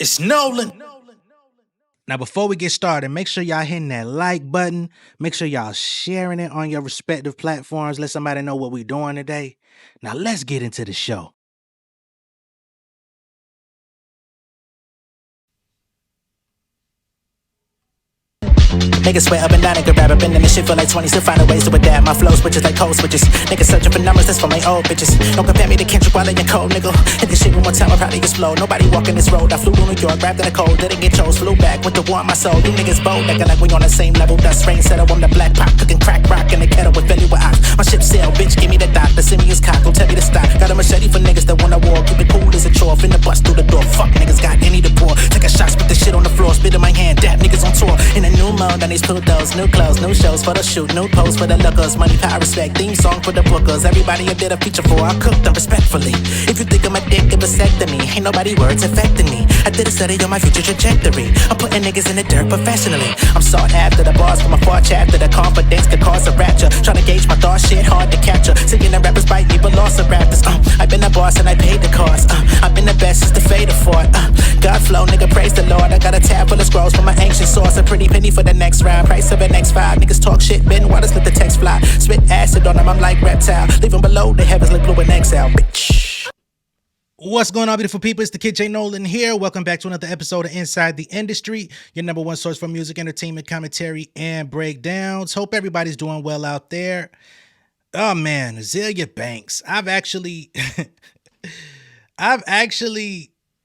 It's Nolan. Now, before we get started, make sure y'all hitting that like button. Make sure y'all sharing it on your respective platforms. Let somebody know what we're doing today. Now, let's get into the show. Niggas swear up and down and can rap up and then this shit feel like 20. Still finding ways to adapt. My flow switches like code switches. Niggas searching for numbers, that's for my old bitches. Don't compare me to Kendrick while in your cold, nigga. Hit this shit one more time, I'll probably explode. Nobody walking this road. I flew to New York, wrapped in the cold, didn't get chose. Flew back with the war on my soul. You niggas bold, acting like we on the same level. Dust rain settle, I'm the black pop, cooking crack rock in the kettle with Philly with ox. My ship sail, bitch, give me the dock. The Simeon's cock, don't tell me to stop. Got a machete for niggas that wanna war. Keep it cool as a chore, finna bust through the door. Fuck niggas, got any to pour. Take a shot, spit the shit on the floor, spit in my hand. Dap niggas on tour. In a new mode, on these pillows, new clothes, new shows for the shoot, new posts for the lookers, money, power, respect, theme song for the bookers. Everybody I did a feature for, I cooked them respectfully. If you think I'm a dick, it vasectomy. Ain't nobody words affecting me. I did a study on my future trajectory. I'm putting niggas in the dirt professionally. I'm sought after the bars from a far chapter. The confidence could cause a rapture. Trying to gauge my thoughts, shit hard to capture. Singing the rappers bite me, but lost the raptors. I've been a boss and I paid the cost. I've been the best since the fade of fought. God flow, nigga, praise the Lord. I got a tab full of scrolls from my ancient source. A pretty penny for the next round. Price of an X5. Niggas talk shit, bend waters, let the text fly. Spit acid on them, I'm like reptile. Leave them below, the heavens look blue and exhale, bitch. What's going on, beautiful people? It's the kid J Nolan here. Welcome back to another episode of Inside the Industry, your number one source for music, entertainment, commentary, and breakdowns. Hope everybody's doing well out there. Oh man, Azealia Banks. I've actually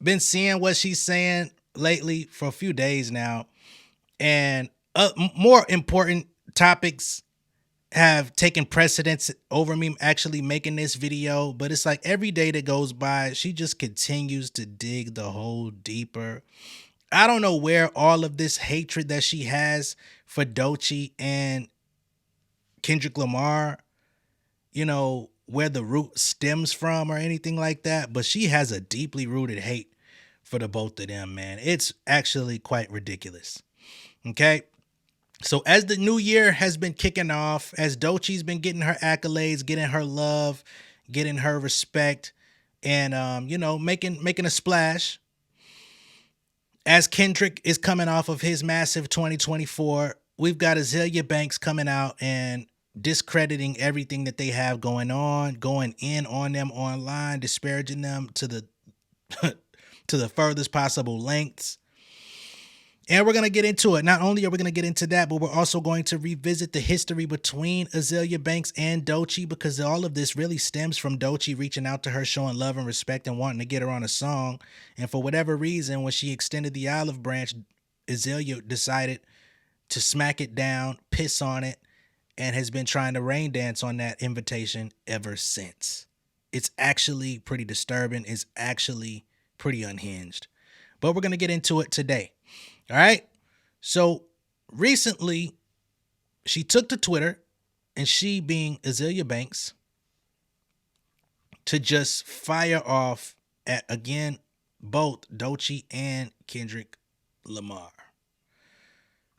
been seeing what she's saying lately for a few days now, and more important topics have taken precedence over me actually making this video. But it's like every day that goes by, she just continues to dig the hole deeper. I don't know where all of this hatred that she has for Doechii and Kendrick Lamar, where the root stems from or anything like that, but she has a deeply rooted hate for the both of them, man. It's actually quite ridiculous. Okay. So as the new year has been kicking off, as Doechii's been getting her accolades, getting her love, getting her respect, and making a splash, as Kendrick is coming off of his massive 2024, we've got Azealia Banks coming out and discrediting everything that they have going on, going in on them online, disparaging them to the to the furthest possible lengths. And we're going to get into it. Not only are we going to get into that, but we're also going to revisit the history between Azealia Banks and Doechii, because all of this really stems from Doechii reaching out to her, showing love and respect and wanting to get her on a song. And for whatever reason, when she extended the olive branch, Azealia decided to smack it down, piss on it, and has been trying to rain dance on that invitation ever since. It's actually pretty disturbing. It's actually pretty unhinged. But we're going to get into it today. All right. So recently, she took to Twitter, and she, being Azealia Banks, to just fire off at, again, both Doechii and Kendrick Lamar.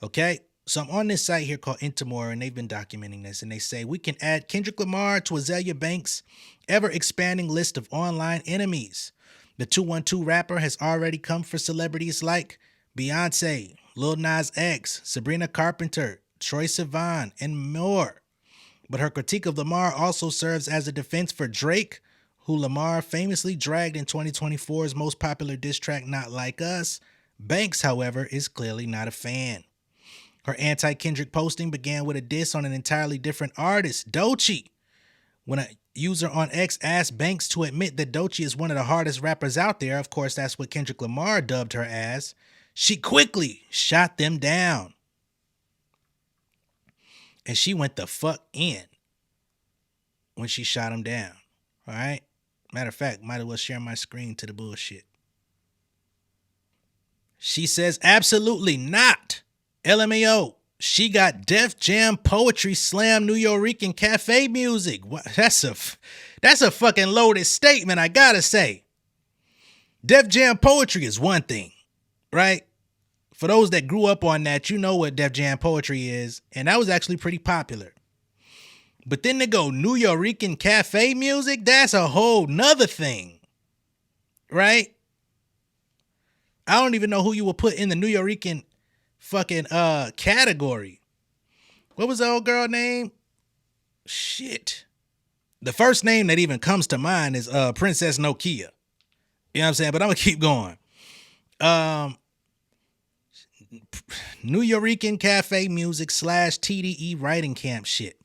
Okay. So I'm on this site here called Intimore, and they've been documenting this, and they say we can add Kendrick Lamar to Azealia Banks' ever-expanding list of online enemies. The 212 rapper has already come for celebrities like Beyonce, Lil Nas X, Sabrina Carpenter, Troye Sivan, and more. But her critique of Lamar also serves as a defense for Drake, who Lamar famously dragged in 2024's most popular diss track, Not Like Us. Banks, however, is clearly not a fan. Her anti-Kendrick posting began with a diss on an entirely different artist, Doechii. When a user on X asked Banks to admit that Doechii is one of the hardest rappers out there, of course that's what Kendrick Lamar dubbed her as, she quickly shot them down. And she went the fuck in when she shot him down. All right? Matter of fact, might as well share my screen to the bullshit. She says, absolutely not. LMAO. She got Def Jam Poetry Slam New Yorican Cafe music. What? That's a fucking loaded statement, I gotta say. Def Jam Poetry is one thing, right? For those that grew up on that, you know what Def Jam Poetry is, and that was actually pretty popular. But then to go New Yorican Cafe music, that's a whole nother thing, right? I don't even know who you would put in the New Yorican fucking category. What was the old girl name? Shit. The first name that even comes to mind is Princess Nokia. You know what I'm saying? But I'm gonna keep going. New Yorican cafe music / TDE writing camp shit.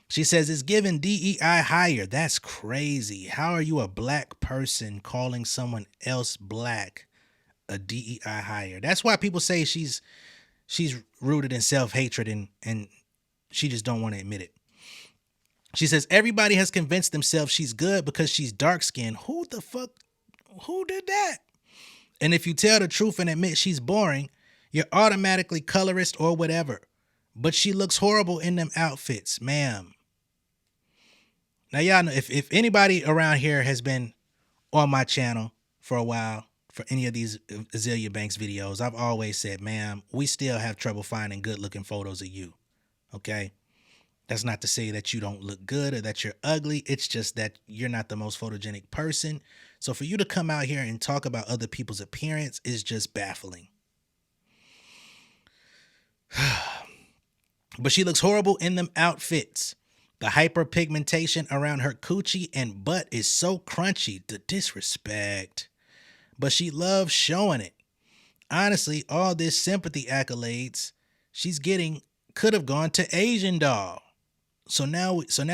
She says it's giving DEI higher. That's crazy. How are you a black person calling someone else black a DEI higher? That's why people say she's rooted in self-hatred and she just don't want to admit it. She says everybody has convinced themselves she's good because she's dark-skinned. Who the fuck? Who did that? And if you tell the truth and admit she's boring, you're automatically colorist or whatever. But she looks horrible in them outfits, ma'am. Now, y'all know, if anybody around here has been on my channel for a while, for any of these Azealia Banks videos, I've always said, ma'am, we still have trouble finding good-looking photos of you, okay? That's not to say that you don't look good or that you're ugly. It's just that you're not the most photogenic person. So for you to come out here and talk about other people's appearance is just baffling. But she looks horrible in them outfits. The hyperpigmentation around her coochie and butt is so crunchy. The disrespect. But she loves showing it. Honestly, all this sympathy accolades she's getting could have gone to Asian Doll. So now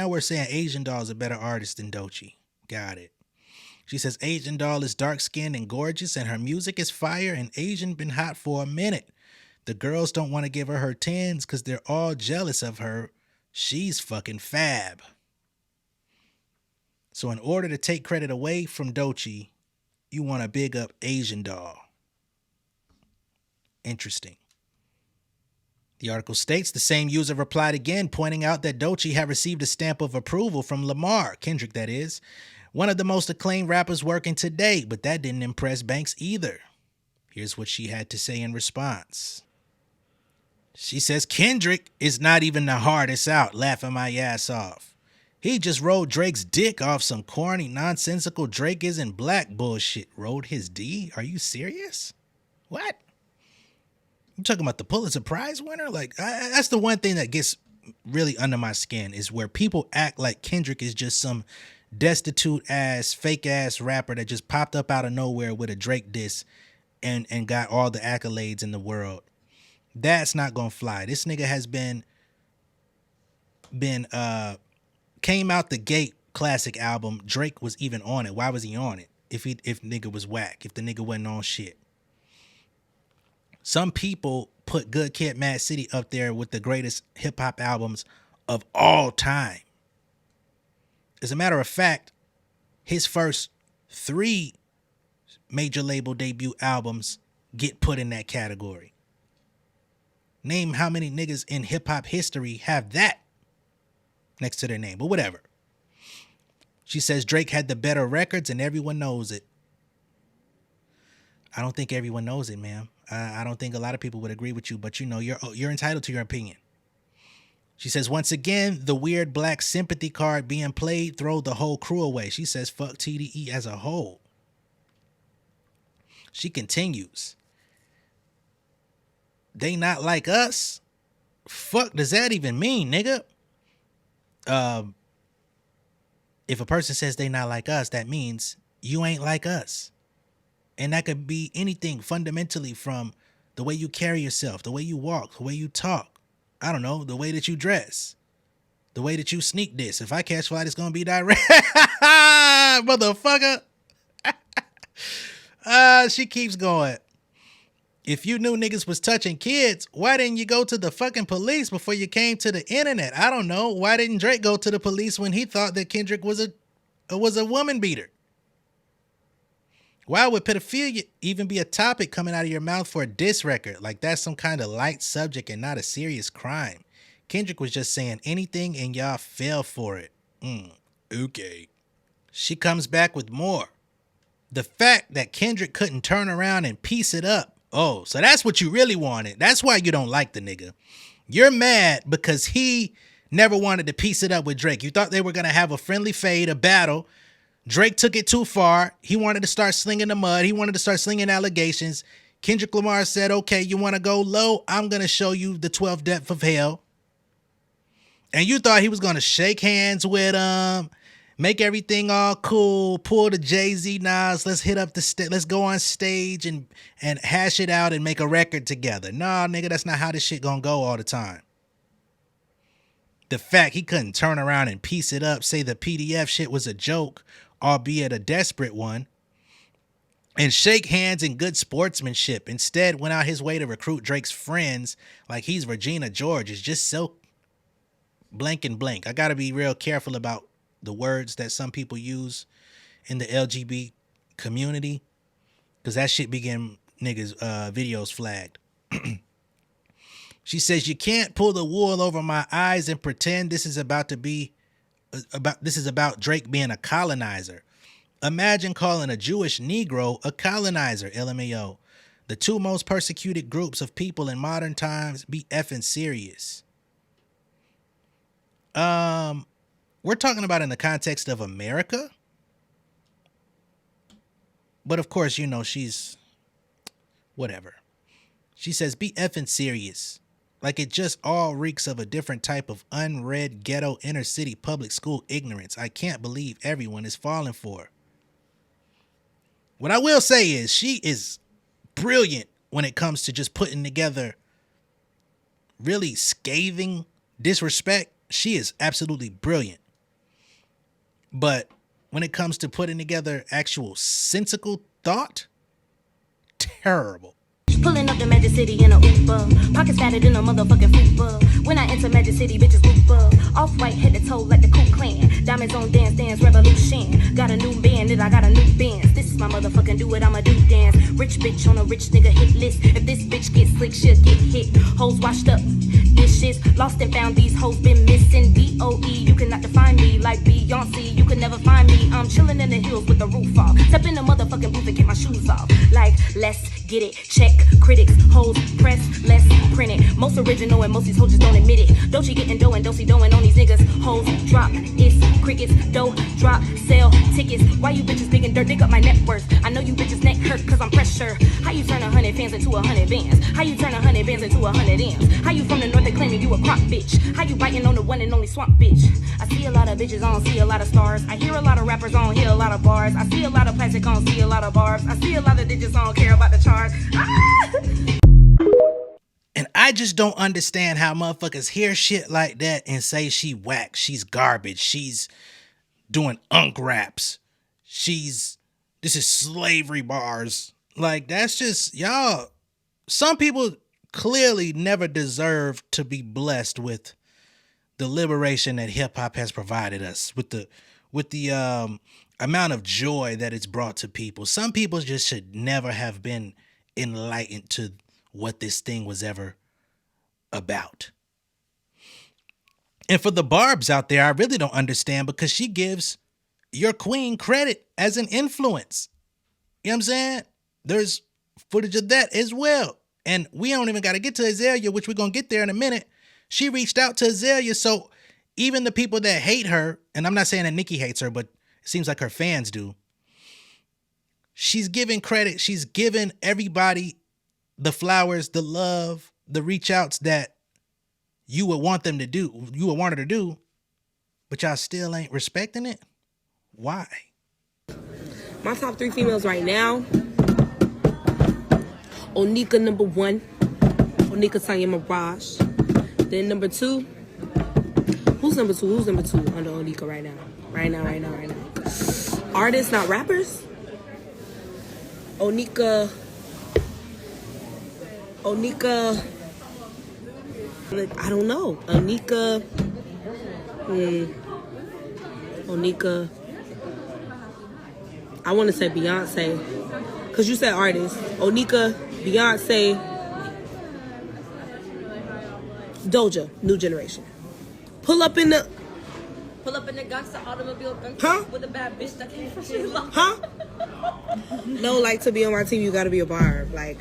we're saying Asian Doll is a better artist than Doechii. Got it. She says Asian Doll is dark-skinned and gorgeous and her music is fire and Asian been hot for a minute. The girls don't want to give her 10s because they're all jealous of her. She's fucking fab. So in order to take credit away from Doechii, you want to big up Asian Doll. Interesting. The article states the same user replied again, pointing out that Doechii had received a stamp of approval from Lamar, Kendrick that is, one of the most acclaimed rappers working today, but that didn't impress Banks either. Here's what she had to say in response. She says, Kendrick is not even the hardest out, laughing my ass off. He just rolled Drake's dick off some corny, nonsensical Drake isn't black bullshit. Rolled his D? Are you serious? What? You talking about the Pulitzer Prize winner? Like, that's the one thing that gets really under my skin is where people act like Kendrick is just some destitute ass, fake ass rapper that just popped up out of nowhere with a Drake diss and got all the accolades in the world. That's not gonna fly. This nigga has been came out the gate classic album. Drake was even on it. Why was he on it? If nigga was whack, if the nigga wasn't on shit. Some people put Good Kid, Mad City up there with the greatest hip hop albums of all time. As a matter of fact, his first 3 major label debut albums get put in that category. Name how many niggas in hip hop history have that next to their name, but whatever. She says Drake had the better records and everyone knows it. I don't think everyone knows it, ma'am. I don't think a lot of people would agree with you, but you know, you're entitled to your opinion. She says, once again, the weird black sympathy card being played throw the whole crew away. She says, fuck TDE as a whole. She continues. They not like us? Fuck does that even mean, nigga? If a person says they not like us, that means you ain't like us. And that could be anything fundamentally from the way you carry yourself, the way you walk, the way you talk. I don't know, the way that you dress, the way that you sneak this. If I catch flight, it's going to be direct. Motherfucker. She keeps going. If you knew niggas was touching kids, why didn't you go to the fucking police before you came to the internet? I don't know. Why didn't Drake go to the police when he thought that Kendrick was a woman beater? Why would pedophilia even be a topic coming out of your mouth for a diss record? Like that's some kind of light subject and not a serious crime. Kendrick was just saying anything and y'all fell for it. Okay. She comes back with more. The fact that Kendrick couldn't turn around and piece it up. Oh, so that's what you really wanted. That's why you don't like the nigga. You're mad because he never wanted to piece it up with Drake. You thought they were going to have a friendly fade, a battle. Drake took it too far. He wanted to start slinging the mud. He wanted to start slinging allegations. Kendrick Lamar said, okay, you want to go low? I'm going to show you the 12th depth of hell. And you thought he was going to shake hands with him, make everything all cool, pull the Jay-Z Nas, let's hit up the let's go on stage and hash it out and make a record together. Nah, nigga, that's not how this shit gonna go all the time. The fact he couldn't turn around and piece it up, say the PDF shit was a joke, albeit a desperate one, and shake hands in good sportsmanship, instead went out his way to recruit Drake's friends like he's Regina George, is just so blank and blank. I gotta be real careful about the words that some people use in the LGBT community, because that shit be getting niggas videos flagged. She says, you can't pull the wool over my eyes and pretend this is about Drake being a colonizer. Imagine calling a Jewish Negro a colonizer, LMAO. The two most persecuted groups of people in modern times. Be effing serious. We're talking about in the context of America. But of course, you know, she's whatever. She says, be effing serious. Like it just all reeks of a different type of unread ghetto inner city public school ignorance I can't believe everyone is falling for. What I will say is she is brilliant when it comes to just putting together really scathing disrespect. She is absolutely brilliant. But when it comes to putting together actual sensical thought, terrible. Pulling up to Magic City in a Uber. Pockets fatter than a motherfucking fupa. When I enter Magic City, bitches loop up. Off-white head to toe like the Ku Clan. Diamonds on dance revolution. Got a new band and I got a new Benz. This is my motherfucking do it, I'ma do dance. Rich bitch on a rich nigga hit list. If this bitch gets slick, she'll get hit. Hoes washed up, dishes lost and found. These hoes been missing. DOE, you cannot define me like Beyonce. You can never find me. I'm chilling in the hills with the roof off. Step in the motherfucking booth and get my shoes off. Like, let's get it. Check critics, hoes, press, let's print it. Most original and most these hoes just don't admit it. Doechii getting dough and Doechii doing on these niggas. Hoes drop, it's crickets, dough drop, sell tickets. Why you bitches digging dirt? Dig up my net worth. I know you bitches neck hurt cause I'm pressure. How you turn 100 fans into 100 bands? How you turn 100 bands into 100 M's? How you from the north and claiming you a crop bitch? How you biting on the one and only swamp bitch? I see a lot of bitches, I don't see a lot of stars. I hear a lot of rappers, I don't hear a lot of bars. I see a lot of plastic, I don't see a lot of barbs. I see a lot of digits, I don't care about the chart. And I just don't understand how motherfuckers hear shit like that and say she whack, she's garbage, she's doing unk raps, this is slavery bars. Like, that's just, y'all, some people clearly never deserve to be blessed with the liberation that hip hop has provided us, with the amount of joy that it's brought to people. Some people just should never have been enlightened to what this thing was ever about. And for the barbs out there, I really don't understand, because she gives your queen credit as an influence. You know what I'm saying? There's footage of that as well. And we don't even got to get to Azealia, which we're going to get there in a minute. She reached out to Azealia. So even the people that hate her, and I'm not saying that Nicki hates her, but it seems like her fans do. She's giving credit. She's giving everybody the flowers, the love, the reach outs that you would want them to do, you would want her to do, but y'all still ain't respecting it? Why? My top 3 females right now: Onika number 1, Onika Tanya Mirage. Then number 2, who's number 2? Who's number 2 under Onika right now? Right now. Artists, not rappers. Onika, I don't know. Onika, I want to say Beyonce, because you said artist. Onika, Beyonce, Doja, New Generation. Pull up in the gangsta automobile Huh? with a bad bitch that came from Sri Lanka. Huh? No, like, to be on my team, you gotta be a barb. Like,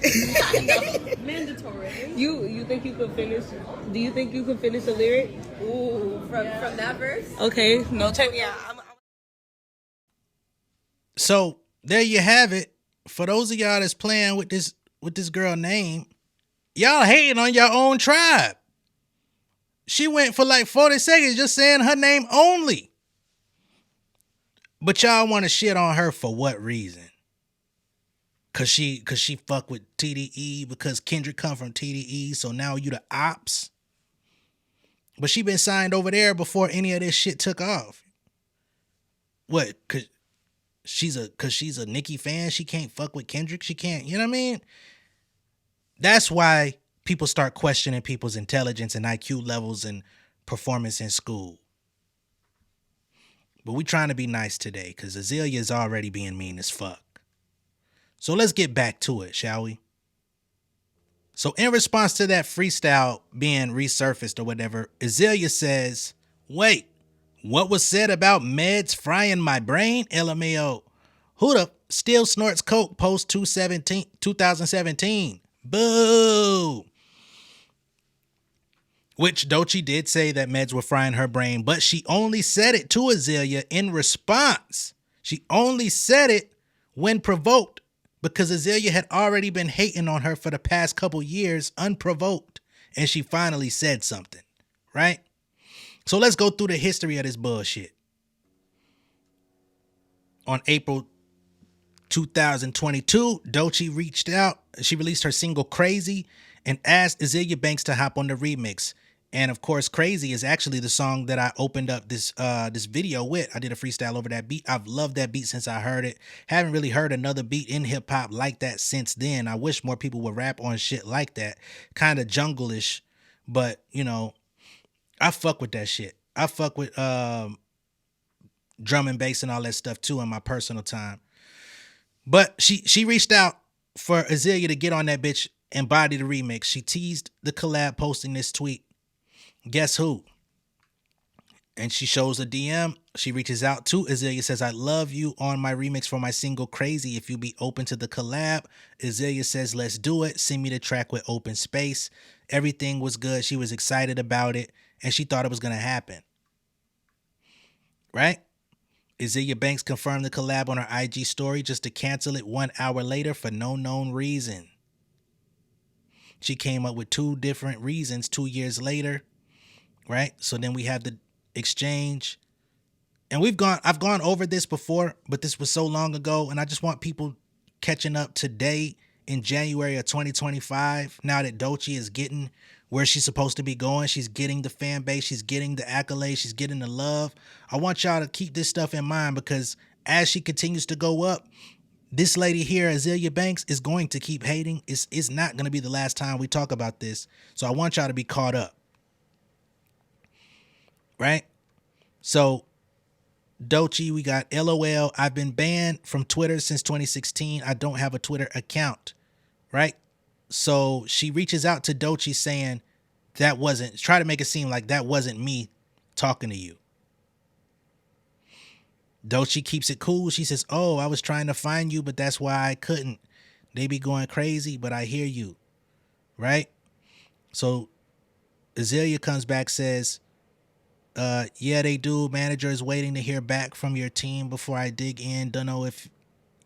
Mandatory. you think you could finish? Do you think you could finish a lyric? Ooh, from that verse. Okay, no, check me out. So there you have it. For those of y'all that's playing with this with this girl name, y'all hating on your own tribe. She went for like 40 seconds just saying her name only. But y'all want to shit on her for what reason? Cause she fuck with TDE, because Kendrick come from TDE, so now you the ops. But she been signed over there before any of this shit took off. What? Cause she's a Nicki fan, she can't fuck with Kendrick. She can't, you know what I mean? That's why people start questioning people's intelligence and IQ levels and performance in school. But we trying to be nice today because Azealia is already being mean as fuck. So let's get back to it, shall we? So in response to that freestyle being resurfaced or whatever, Azealia says, wait, what was said about meds frying my brain? LMAO. Who the still snorts coke post 2017? Boo. Which Doechii did say that meds were frying her brain, but she only said it to Azealia in response. She only said it when provoked, because Azealia had already been hating on her for the past couple years unprovoked, and she finally said something, right? So let's go through the history of this bullshit. On April 2022, Doechii reached out. She released her single Crazy and asked Azealia Banks to hop on the remix. And of course, Crazy is actually the song that I opened up this video with. I did a freestyle over that beat. I've loved that beat since I heard it. Haven't really heard another beat in hip hop like that since then. I wish more people would rap on shit like that. Kind of jungle-ish, but you know, I fuck with that shit. I fuck with drum and bass and all that stuff too in my personal time. But she reached out for Azealia to get on that bitch and body the remix. She teased the collab posting this tweet. Guess who? And she shows a DM. She reaches out to Azealia, says, I love you on my remix for my single Crazy. If you be open to the collab. Azealia says, let's do it. Send me the track with open space. Everything was good. She was excited about it, and she thought it was going to happen. Right? Azealia Banks confirmed the collab on her IG story just to cancel it 1 hour later for no known reason. She came up with 2 different reasons 2 years later. Right? So then we have the exchange. And I've gone over this before, but this was so long ago, and I just want people catching up today in January of 2025. Now that Doechii is getting where she's supposed to be going, she's getting the fan base, she's getting the accolades, she's getting the love. I want y'all to keep this stuff in mind, because as she continues to go up, this lady here, Azealia Banks, is going to keep hating. It's not going to be the last time we talk about this. So I want y'all to be caught up. Right? So Doechii, we got LOL. I've been banned from Twitter since 2016. I don't have a Twitter account. Right? So she reaches out to Doechii saying try to make it seem like that wasn't me talking to you. Doechii keeps it cool. She says, oh, I was trying to find you, but that's why I couldn't. They be going crazy, but I hear you. Right? So Azealia comes back, says, yeah, they do. Manager is waiting to hear back from your team before I dig in. Don't know if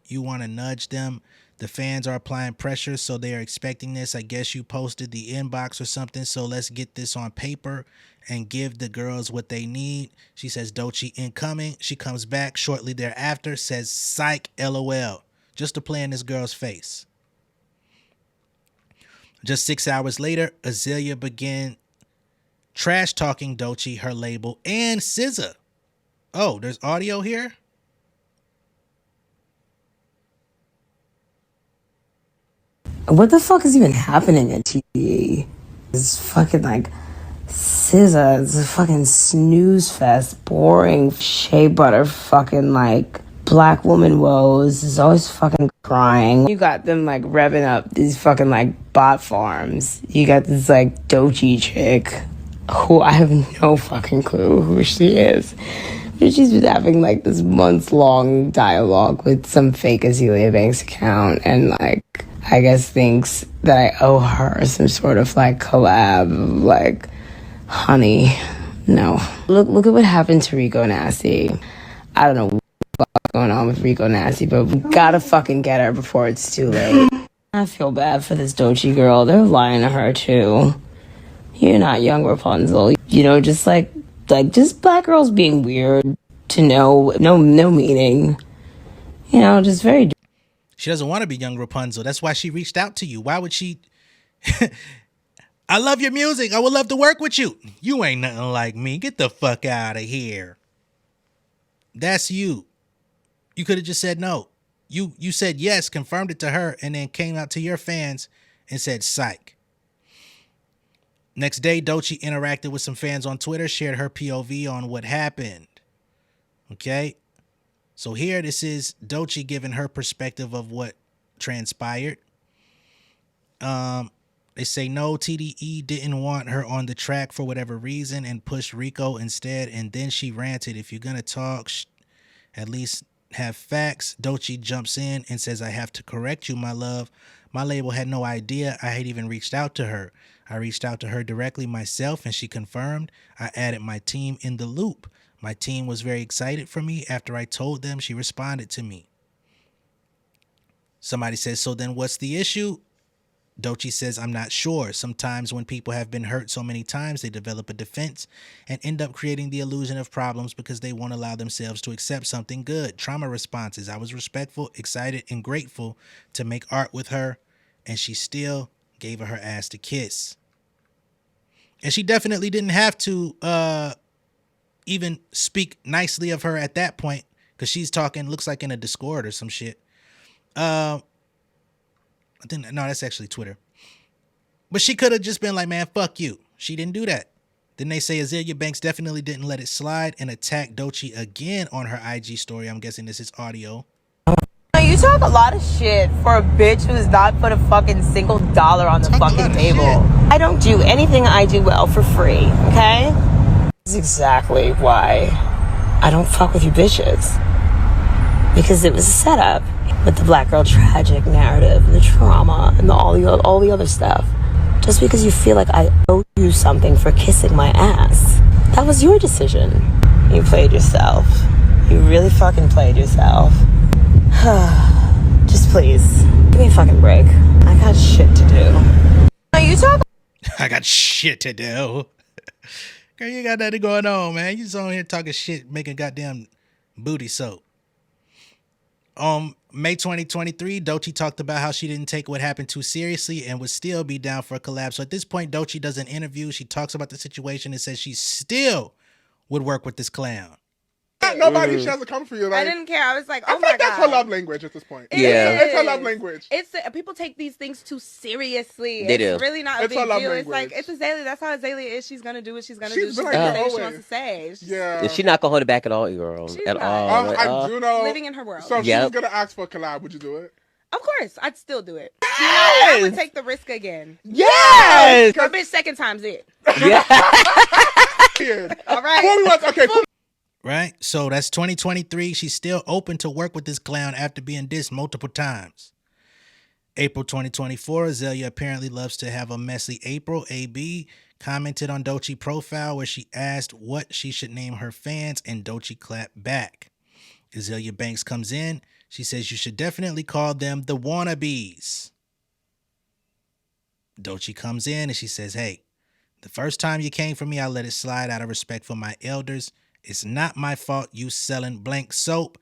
you want to nudge them. The fans are applying pressure, so they are expecting this. I guess you posted the inbox or something, so let's get this on paper and give the girls what they need. She says, Doechii incoming. She comes back shortly thereafter, says, psych, LOL, just to play in this girl's face. Just 6 hours later, Azealia began trash talking Doechii, her label, and SZA. Oh, there's audio here? What the fuck is even happening at TV? It's fucking like SZA. It's a fucking snooze fest, boring shea butter fucking like black woman woes. Is always fucking crying. You got them like revving up these fucking like bot farms. You got this like Doechii chick who I have no fucking clue who she is. But she's been having like this months-long dialogue with some fake Azealia Banks account, and like I guess thinks that I owe her some sort of like collab. Like, honey, no. Look at what happened to Rico Nasty. I don't know what's going on with Rico Nasty, but we gotta fucking get her before it's too late. I feel bad for this Doechii girl. They're lying to her too. You're not young Rapunzel. You know, just like just black girls being weird to no meaning. You know, just very. She doesn't want to be young Rapunzel. That's why she reached out to you. Why would she? I love your music. I would love to work with you. You ain't nothing like me. Get the fuck out of here. That's you. You could have just said no. You said yes, confirmed it to her, and then came out to your fans and said psych. Next day, Doechii interacted with some fans on Twitter, shared her POV on what happened. Okay? So here, this is Doechii giving her perspective of what transpired. They say no, TDE didn't want her on the track for whatever reason and pushed Rico instead, and then she ranted, if you're gonna talk, at least have facts. Doechii jumps in and says, I have to correct you, my love. My label had no idea I had even reached out to her. I reached out to her directly myself and she confirmed. I added my team in the loop. My team was very excited for me. After I told them, she responded to me. Somebody says, so then what's the issue? Doechii says, I'm not sure. Sometimes when people have been hurt so many times, they develop a defense and end up creating the illusion of problems because they won't allow themselves to accept something good. Trauma responses. I was respectful, excited, and grateful to make art with her, and she still gave her ass to kiss. And she definitely didn't have to even speak nicely of her at that point, because she's talking, looks like in a Discord or some shit. I think, no, that's actually Twitter. But she could have just been like, man, fuck you. She didn't do that. Then they say Azealia Banks definitely didn't let it slide and attacked Doechii again on her IG story. I'm guessing this is audio. You talk a lot of shit for a bitch who's not put a fucking single dollar on the fucking table. I don't do anything I do well for free, okay? That's exactly why I don't fuck with you bitches. Because it was a setup with the black girl tragic narrative and the trauma and all the other stuff. Just because you feel like I owe you something for kissing my ass. That was your decision. You played yourself. You really fucking played yourself. Just please, give me a fucking break. I got shit to do. You talk. I got shit to do. Girl, you got nothing going on, man. You just on here talking shit, making goddamn booty soap. May 2023, Doechii talked about how she didn't take what happened too seriously and would still be down for a collab. So at this point, Doechii does an interview. She talks about the situation and says she still would work with this clown. Nobody shares a come for you. Like, I didn't care. I was like, I oh my god, that's her love language at this point. It's her love language. It's people take these things too seriously. They do. It's really not a It's her big love deal. language. It's like it's Azealia. That's how Azealia is. She's gonna do what she's gonna do. She's She's been gonna like say that what she wants to always. say. Yeah. She's not gonna hold it back at all, girl. She's At not. all. I do know. Living in her world. So if Yep. she's gonna ask for a collab, would you do it? Of course, I'd still do it. Yes! I would take the risk again. Yes! A bitch, second time's it. Yeah. All right. Okay, cool. Right? So that's 2023. She's still open to work with this clown after being dissed multiple times. April 2024, Azealia apparently loves to have a messy April. AB commented on Doechii profile where she asked what she should name her fans, and Doechii clapped back. Azealia Banks comes in. She says you should definitely call them the wannabes. Doechii comes in and she says, hey, the first time you came for me, I let it slide out of respect for my elders. It's not my fault you selling blank soap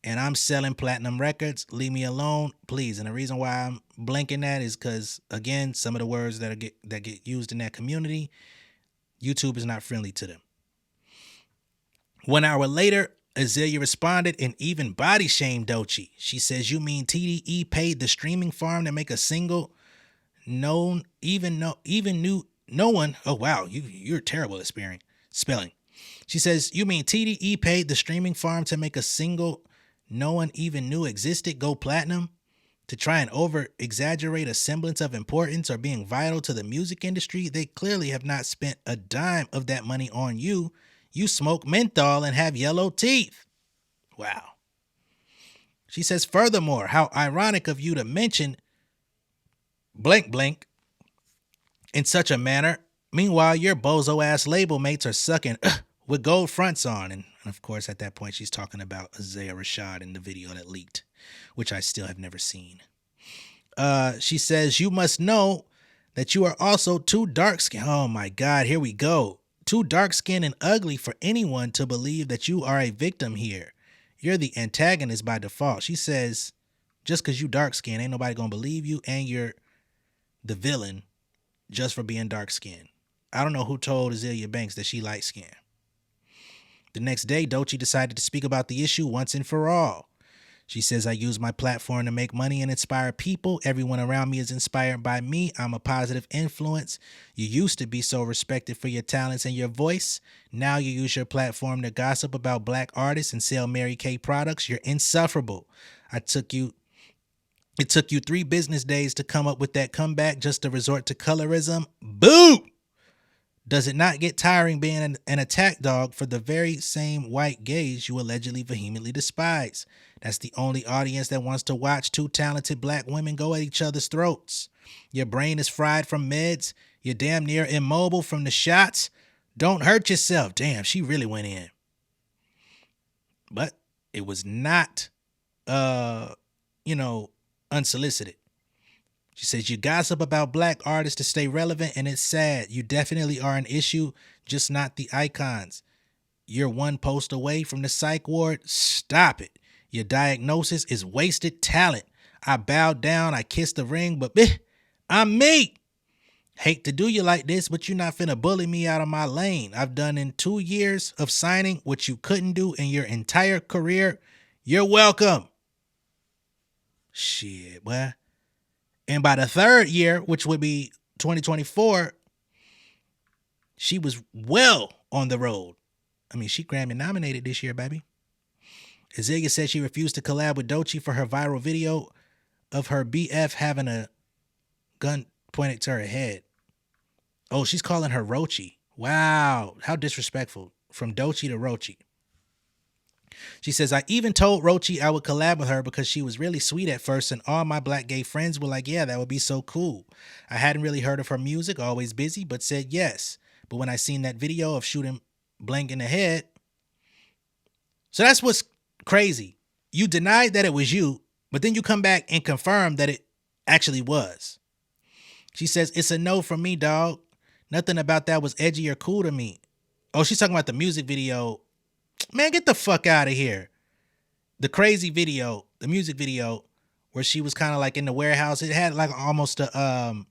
and I'm selling platinum records. Leave me alone, please. And the reason why I'm blanking that is because, again, some of the words that get used in that community, YouTube is not friendly to them. 1 hour later, Azealia responded and even body shamed Doechii. She says, you mean TDE paid the streaming farm to make a single no one. Oh, wow. You're terrible at spelling. She says, you mean TDE paid the streaming farm to make a single no one even knew existed go platinum to try and over exaggerate a semblance of importance or being vital to the music industry? They clearly have not spent a dime of that money on you. You smoke menthol and have yellow teeth. Wow. She says, furthermore, how ironic of you to mention blank blank in such a manner. Meanwhile, your bozo ass label mates are sucking with gold fronts on. And of course, at that point, she's talking about Isaiah Rashad in the video that leaked, which I still have never seen. She says, you must know that you are also too dark-skinned. Oh my God, here we go. Too dark-skinned and ugly for anyone to believe that you are a victim here. You're the antagonist by default. She says, just because you dark-skinned, ain't nobody gonna believe you, and you're the villain just for being dark-skinned. I don't know who told Azealia Banks that she light-skinned. The next day, Doechii decided to speak about the issue once and for all. She says, I use my platform to make money and inspire people. Everyone around me is inspired by me. I'm a positive influence. You used to be so respected for your talents and your voice. Now you use your platform to gossip about black artists and sell Mary Kay products. You're insufferable. It took you 3 business days to come up with that comeback just to resort to colorism. Boo! Does it not get tiring being an attack dog for the very same white gays you allegedly vehemently despise? That's the only audience that wants to watch 2 talented black women go at each other's throats. Your brain is fried from meds. You're damn near immobile from the shots. Don't hurt yourself. Damn, she really went in. But it was not, unsolicited. She says, you gossip about black artists to stay relevant, and it's sad. You definitely are an issue, just not the icons. You're 1 post away from the psych ward. Stop it. Your diagnosis is wasted talent. I bowed down, I kissed the ring, but I'm me. Hate to do you like this, but you're not finna bully me out of my lane. I've done in 2 years of signing what you couldn't do in your entire career. You're welcome. Shit, boy. And by the 3rd year, which would be 2024, she was well on the road. I mean, she Grammy nominated this year, baby. Azealia said she refused to collab with Doechii for her viral video of her BF having a gun pointed to her head. Oh, she's calling her Rochi. Wow, how disrespectful. From Doechii to Rochi. She says, I even told Rochi I would collab with her because she was really sweet at first, and all my black gay friends were like, yeah, that would be so cool. I hadn't really heard of her music, always busy, but said yes. But when I seen that video of shooting Blank in the head. So that's what's crazy. You denied that it was you, but then you come back and confirm that it actually was. She says, it's a no from me, dog. Nothing about that was edgy or cool to me. Oh, she's talking about the music video. Man, get the fuck out of here. The crazy video, the music video, where she was kind of like in the warehouse. It had like almost a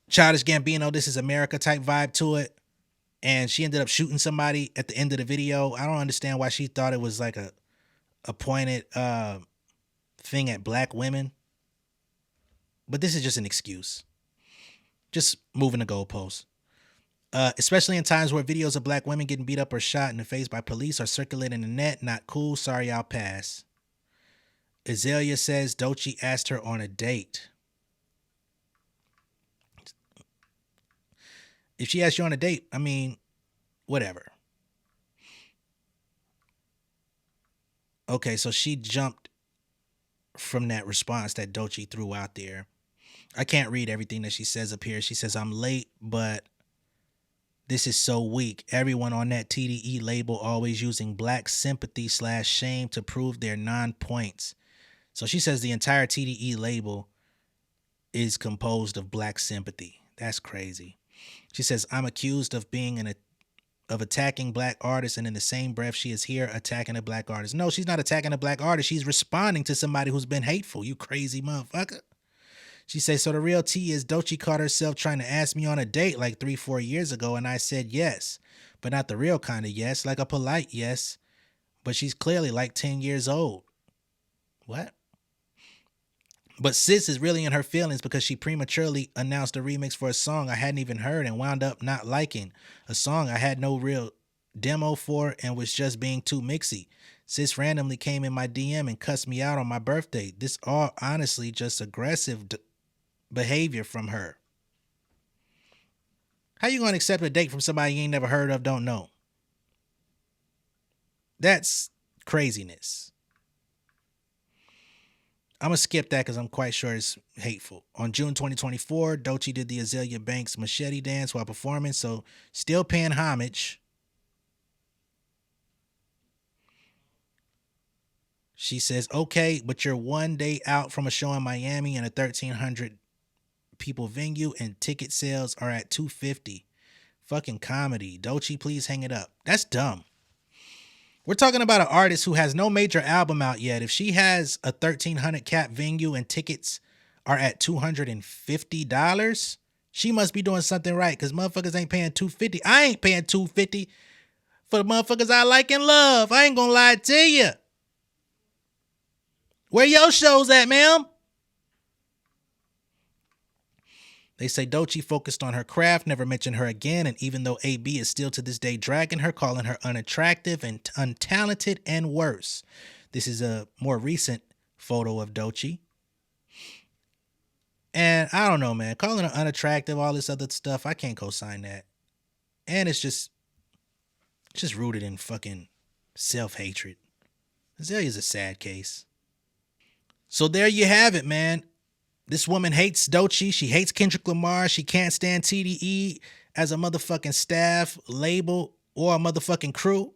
Childish Gambino, This Is America type vibe to it. And she ended up shooting somebody at the end of the video. I don't understand why she thought it was like a pointed thing at black women. But this is just an excuse. Just moving the goalposts. Especially in times where videos of black women getting beat up or shot in the face by police are circulating the net. Not cool. Sorry, I'll pass. Azealia says Doechii asked her on a date. If she asked you on a date, I mean, whatever. Okay, so she jumped from that response that Doechii threw out there. I can't read everything that she says up here. She says, I'm late, but this is so weak. Everyone on that TDE label always using black sympathy / shame to prove their non-points. So she says the entire TDE label is composed of black sympathy. That's crazy. She says, I'm accused of being of attacking black artists, and in the same breath she is here attacking a black artist. No, she's not attacking a black artist. She's responding to somebody who's been hateful. You crazy motherfucker. She says, so the real tea is Doechii caught herself trying to ask me on a date like 3-4 years ago, and I said yes, but not the real kind of yes, like a polite yes, but she's clearly like 10 years old. What? But sis is really in her feelings because she prematurely announced a remix for a song I hadn't even heard and wound up not liking. A song I had no real demo for and was just being too mixy. Sis randomly came in my DM and cussed me out on my birthday. This all honestly just aggressive behavior from her. How you gonna accept a date from somebody you ain't never heard of, don't know? That's craziness. I'm going to skip that because I'm quite sure it's hateful. On June 2024, Doechii did the Azealia Banks machete dance while performing, so still paying homage. She says, okay, but you're one day out from a show in Miami in a 1,300 people venue and ticket sales are at $250. Fucking comedy. Doechii, please hang it up. That's dumb. We're talking about an artist who has no major album out yet. If she has a 1,300 cap venue and tickets are at $250, she must be doing something right because motherfuckers ain't paying $250. I ain't paying $250 for the motherfuckers I like and love. I ain't gonna lie to you. Where your shows at, ma'am? They say Doechii focused on her craft, never mentioned her again, and even though AB is still to this day dragging her, calling her unattractive and untalented and worse. This is a more recent photo of Doechii. And I don't know, man. Calling her unattractive, all this other stuff, I can't co-sign that. And it's just rooted in fucking self-hatred. Azealia's a sad case. So there you have it, man. This woman hates Doechii. She hates Kendrick Lamar. She can't stand TDE as a motherfucking staff, label, or a motherfucking crew.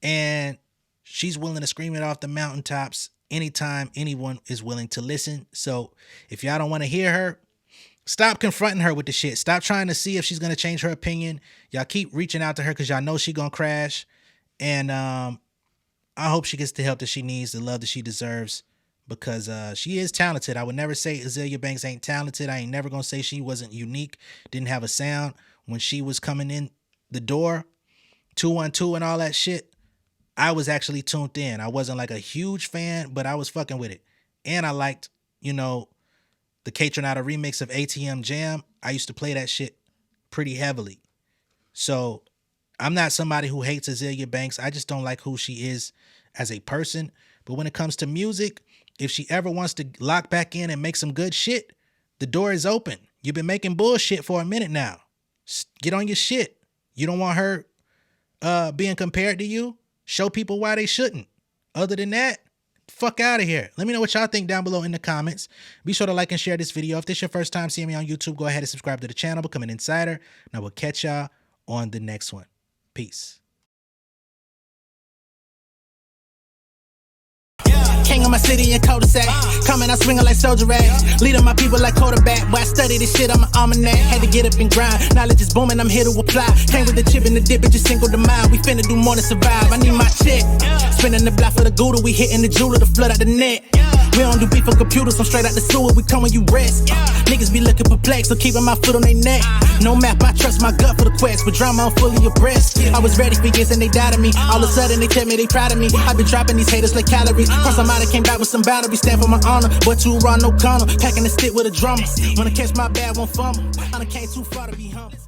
And she's willing to scream it off the mountaintops anytime anyone is willing to listen. So if y'all don't want to hear her, stop confronting her with the shit. Stop trying to see if she's going to change her opinion. Y'all keep reaching out to her because y'all know she going to crash. And I hope she gets the help that she needs, the love that she deserves. Because she is talented. I would never say Azealia Banks ain't talented. I ain't never going to say she wasn't unique, didn't have a sound. When she was coming in the door, 212 and all that shit, I was actually tuned in. I wasn't like a huge fan, but I was fucking with it. And I liked, the Catronata remix of ATM Jam. I used to play that shit pretty heavily. So I'm not somebody who hates Azealia Banks. I just don't like who she is as a person. But when it comes to music, if she ever wants to lock back in and make some good shit, the door is open. You've been making bullshit for a minute now. Get on your shit. You don't want her being compared to you? Show people why they shouldn't. Other than that, fuck out of here. Let me know what y'all think down below in the comments. Be sure to like and share this video. If this is your first time seeing me on YouTube, go ahead and subscribe to the channel, become an insider. And I will catch y'all on the next one. Peace. King of my city in cul-de-sac. Coming out swinging like soldier rags. Leading my people like quarterback. Boy, I study this shit, I'm an almanac. Had to get up and grind. Knowledge is booming, I'm here to apply. Came with the chip and the dip, it just single the mile. We finna do more than survive. I need my check. Spinning the block for the Gouda. We hitting the jeweler to flood out the net. We don't do beef on computers, I'm straight out the sewer. We come when you rest. Niggas be looking perplexed, so keeping my foot on their neck. No map, I trust my gut for the quest. With drama, I'm fully abreast. I was ready for years and they doubted me. All of a sudden they tell me they proud of me. I been dropping these haters like calories. Cross them out, I came back with some battery. Stand for my honor, but too raw, no corner. Packing the stick with a drummer. Wanna catch my bad, won't fumble. I done came too far to be humble.